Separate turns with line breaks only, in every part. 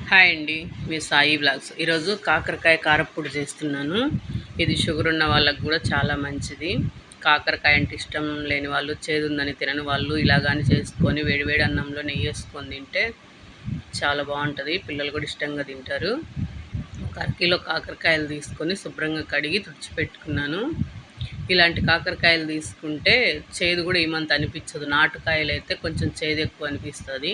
Hi అండి, మీ Sai blogs. ఈరోజు కాకరకాయ కారప్పొడి చేస్తున్నాను. ఇది షుగర్ ఉన్న వాళ్ళకు కూడా చాలా మంచిది. కాకరకాయ అంటే ఇష్టం లేని వాళ్ళు, చేదుందని తినని వాళ్ళు ఇలాగాని చేసుకొని వేడివేడి అన్నంలో నెయ్యి వేసుకొని తింటే చాలా బాగుంటుంది. పిల్లలు కూడా ఇష్టంగా తింటారు. ఒక అరకిలో కాకరకాయలు తీసుకొని శుభ్రంగా కడిగి తుడిచిపెట్టుకున్నాను. ఇలాంటి కాకరకాయలు తీసుకుంటే చేదు కూడా ఏమంత అనిపించదు. నాటుకాయలు అయితే కొంచెం చేదు ఎక్కువ అనిపిస్తుంది.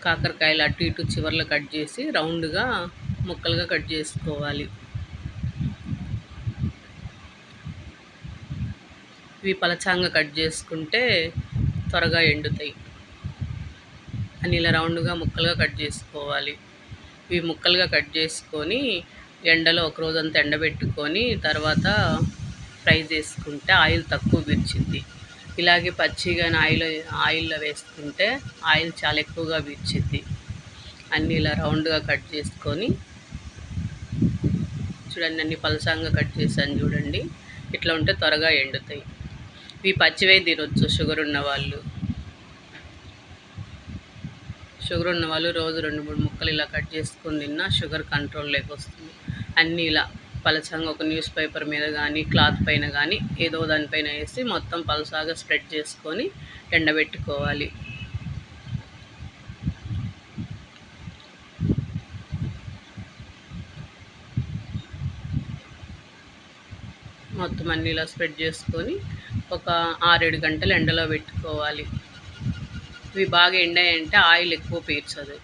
కాకరకాయలు అటు ఇటు చివర్లో కట్ చేసి రౌండ్గా ముక్కలుగా కట్ చేసుకోవాలి. ఇవి పలచాంగా కట్ చేసుకుంటే త్వరగా ఎండుతాయి. అని ఇలా రౌండ్గా ముక్కలుగా కట్ చేసుకోవాలి. ఇవి ముక్కలుగా కట్ చేసుకొని ఎండలో ఒక రోజంతా ఎండబెట్టుకొని తర్వాత ఫ్రై చేసుకుంటే ఆయిల్ తక్కువ పీల్చింది. ఇలాగే పచ్చిగానే ఆయిల్లో వేసుకుంటే ఆయిల్ చాలా ఎక్కువగా పీల్చింది. అన్నీ ఇలా రౌండ్గా కట్ చేసుకొని చూడండి, అన్ని పలసంగా కట్ చేశాను చూడండి. ఇట్లా ఉంటే త్వరగా ఎండుతాయి. ఇవి పచ్చివే తినొచ్చు షుగర్ ఉన్నవాళ్ళు. షుగర్ ఉన్నవాళ్ళు రోజు 2-3 ముక్కలు ఇలా కట్ చేసుకొని తిన్నా షుగర్ కంట్రోల్లోకి వస్తుంది. అన్నీ ఇలా పలచంగా ఒక న్యూస్ పేపర్ మీద కానీ క్లాత్ పైన కానీ ఏదో దానిపైన వేసి మొత్తం పలసాగా స్ప్రెడ్ చేసుకొని ఎండబెట్టుకోవాలి. మొత్తం అన్నీ ఇలా స్ప్రెడ్ చేసుకొని ఒక 6-7 గంటలు ఎండలో పెట్టుకోవాలి. ఇవి బాగా ఎండాయంటే ఆయిల్ ఎక్కువ పీల్చదు.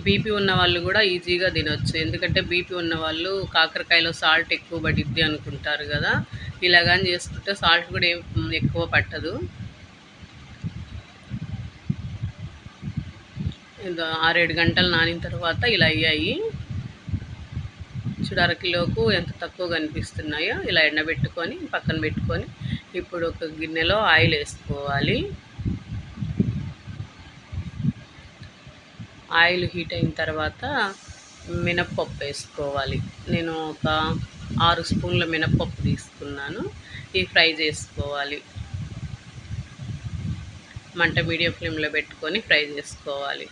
బీపీ ఉన్న వాళ్ళు కూడా ఈజీగా తినొచ్చు. ఎందుకంటే బీపీ ఉన్న వాళ్ళు కాకరకాయలో సాల్ట్ ఎక్కువ పడిద్ది అనుకుంటారు కదా. ఇలాగని చేసుకుంటే సాల్ట్ కూడా ఏం ఎక్కువ పట్టదు. 6-7 గంటలు నానిన తర్వాత ఇలా అయ్యాయి. చూడు, అరకిలోకు ఎంత తక్కువ కనిపిస్తున్నాయో. ఇలా ఎండబెట్టుకొని పక్కన పెట్టుకొని ఇప్పుడు ఒక గిన్నెలో ఆయిల్ వేసుకోవాలి. ఆయిల్ హీట్ అయిన తర్వాత మినప్పప్పు వేసుకోవాలి. నేను ఒక 6 స్పూన్ల మినప్పప్పు తీసుకున్నాను. ఇవి ఫ్రై చేసుకోవాలి. మంట మీడియం ఫ్లేమ్లో పెట్టుకొని ఫ్రై చేసుకోవాలి.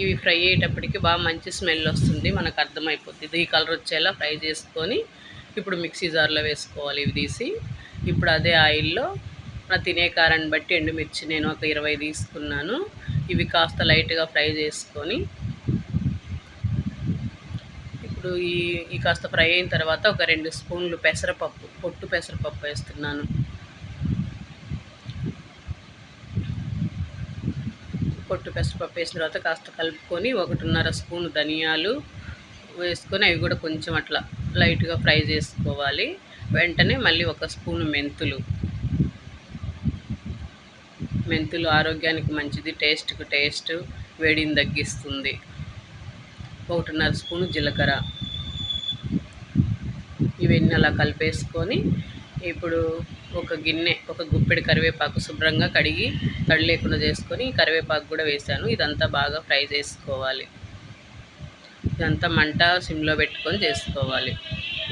ఇవి ఫ్రై అయ్యేటప్పటికి బాగా మంచి స్మెల్ వస్తుంది, మనకు అర్థమైపోతుంది. ఈ కలర్ వచ్చేలా ఫ్రై చేసుకొని ఇప్పుడు మిక్సీ జార్లో వేసుకోవాలి. ఇవి తీసి ఇప్పుడు అదే ఆయిల్లో నా తినే కారాన్ని బట్టి ఎండుమిర్చి నేను ఒక 20 తీసుకున్నాను. ఇవి కాస్త లైట్గా ఫ్రై చేసుకొని ఇప్పుడు ఈ కాస్త ఫ్రై అయిన తర్వాత ఒక 2 స్పూన్లు పెసరపప్పు, పొట్టు పెసరపప్పు వేస్తున్నాను. పొట్టు పెసరపప్పు వేసిన తర్వాత కాస్త కలుపుకొని 1.5 స్పూన్ ధనియాలు వేసుకొని అవి కూడా కొంచెం అట్లా లైట్గా ఫ్రై చేసుకోవాలి. వెంటనే మళ్ళీ 1 స్పూను మెంతులు ఆరోగ్యానికి మంచిది, టేస్ట్కు టేస్ట్, వేడిని తగ్గిస్తుంది. 1.5 స్పూను జీలకర్ర. ఇవన్నీ అలా కలిపేసుకొని ఇప్పుడు ఒక గుప్పెడు కరివేపాకు శుభ్రంగా కడిగి తడి లేకుండా చేసుకొని కరివేపాకు కూడా వేసాను. ఇదంతా బాగా ఫ్రై చేసుకోవాలి. ఇదంతా మంట సిమ్లో పెట్టుకొని చేసుకోవాలి.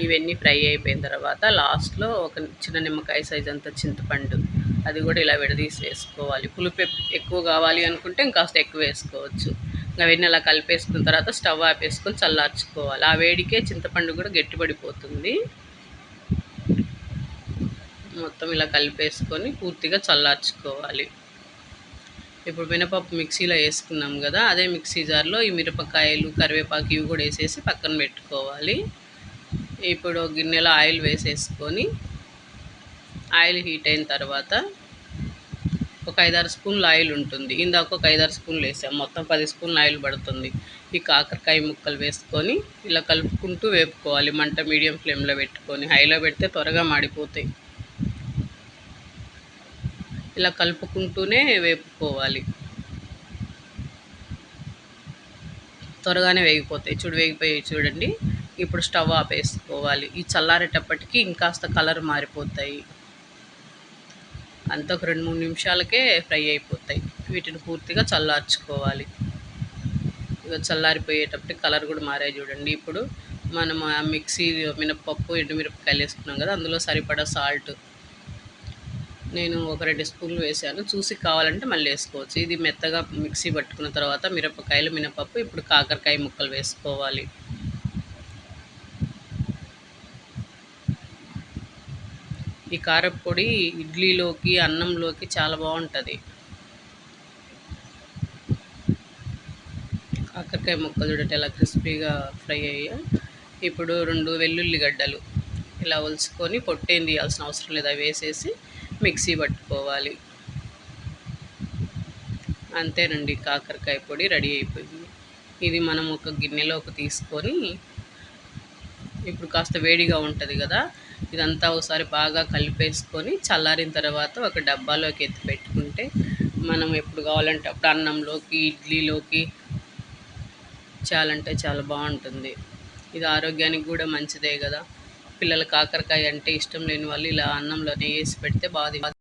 ఇవన్నీ ఫ్రై అయిపోయిన తర్వాత లాస్ట్లో ఒక చిన్న నిమ్మకాయ సైజ్ అంత చింతపండు, అది కూడా ఇలా విడదీసి వేసుకోవాలి. పులుపు ఎక్కువ కావాలి అనుకుంటే ఇంకాస్త ఎక్కువ వేసుకోవచ్చు. అవన్నీ అలా కలిపేసుకున్న తర్వాత స్టవ్ ఆపేసుకొని చల్లార్చుకోవాలి. ఆ వేడికే చింతపండు కూడా గట్టిపడిపోతుంది. మొత్తం ఇలా కలిపేసుకొని పూర్తిగా చల్లార్చుకోవాలి. ఇప్పుడు మినపప్పు మిక్సీలో వేసుకున్నాం కదా, అదే మిక్సీ జార్లో ఈ మిరపకాయలు, కరివేపాకు ఇవి కూడా వేసేసి పక్కన పెట్టుకోవాలి. ఇప్పుడు గిన్నెలో ఆయిల్ వేసేసుకొని ఆయిల్ హీట్ అయిన తర్వాత ఒక 5-6 స్పూన్లు ఆయిల్ ఉంటుంది. ఇందాక ఒక 5-6 స్పూన్లు వేసాం, మొత్తం 10 స్పూన్లు ఆయిల్ పడుతుంది. ఈ కాకరకాయ ముక్కలు వేసుకొని ఇలా కలుపుకుంటూ వేపుకోవాలి. మంట మీడియం ఫ్లేమ్లో పెట్టుకొని, హైలో పెడితే త్వరగా మాడిపోతాయి. ఇలా కలుపుకుంటూనే వేపుకోవాలి. త్వరగానే వేగిపోతాయి. వేగిపోయాయి చూడండి. ఇప్పుడు స్టవ్ ఆపేసుకోవాలి. ఈ చల్లారేటప్పటికి ఇంకాస్త కలర్ మారిపోతాయి. అంత ఒక 2-3 నిమిషాలకే ఫ్రై అయిపోతాయి. వీటిని పూర్తిగా చల్లార్చుకోవాలి. ఇక చల్లారిపోయేటప్పటికి కలర్ కూడా మారాయి చూడండి. ఇప్పుడు మనం ఆ మిక్సీ మినప్పప్పు, ఎండుమిరపకాయలు వేసుకున్నాం కదా, అందులో సరిపడా సాల్ట్, నేను ఒక 2 స్పూన్లు వేసాను. చూసి కావాలంటే మళ్ళీ వేసుకోవచ్చు. ఇది మెత్తగా మిక్సీ పట్టుకున్న తర్వాత మిరపకాయలు, మినపప్పు, ఇప్పుడు కాకరకాయ ముక్కలు వేసుకోవాలి. ఈ కారప్పొడి ఇడ్లీలోకి, అన్నంలోకి చాలా బాగుంటుంది. కాకరకాయ ముక్కలు చూడండి ఎలా క్రిస్పీగా ఫ్రై అయ్యాయి. ఇప్పుడు 2 వెల్లుల్లి గడ్డలు ఇలా ఒలుచుకొని పొట్టేం తీయాల్సిన అవసరం లేదు, అవి వేసేసి మిక్సీ పట్టుకోవాలి. అంతేనండి, కాకరకాయ పొడి రెడీ అయిపోయింది. ఇది మనం ఒక గిన్నెలోకి తీసుకొని ఇప్పుడు కాస్త వేడిగా ఉంటుంది కదా, ఇదంతా ఒకసారి బాగా కలిపేసుకొని చల్లారిన తర్వాత ఒక డబ్బాలోకి ఎత్తి పెట్టుకుంటే మనం ఎప్పుడు కావాలంటే అప్పుడు అన్నంలోకి, ఇడ్లీలోకి చాలా అంటే చాలా బాగుంటుంది. ఇది ఆరోగ్యానికి కూడా మంచిదే కదా. పిల్లలు కాకరకాయ అంటే ఇష్టం లేని వాళ్ళు ఇలా అన్నంలో నెయ్యి వేసి పెడితే బాగా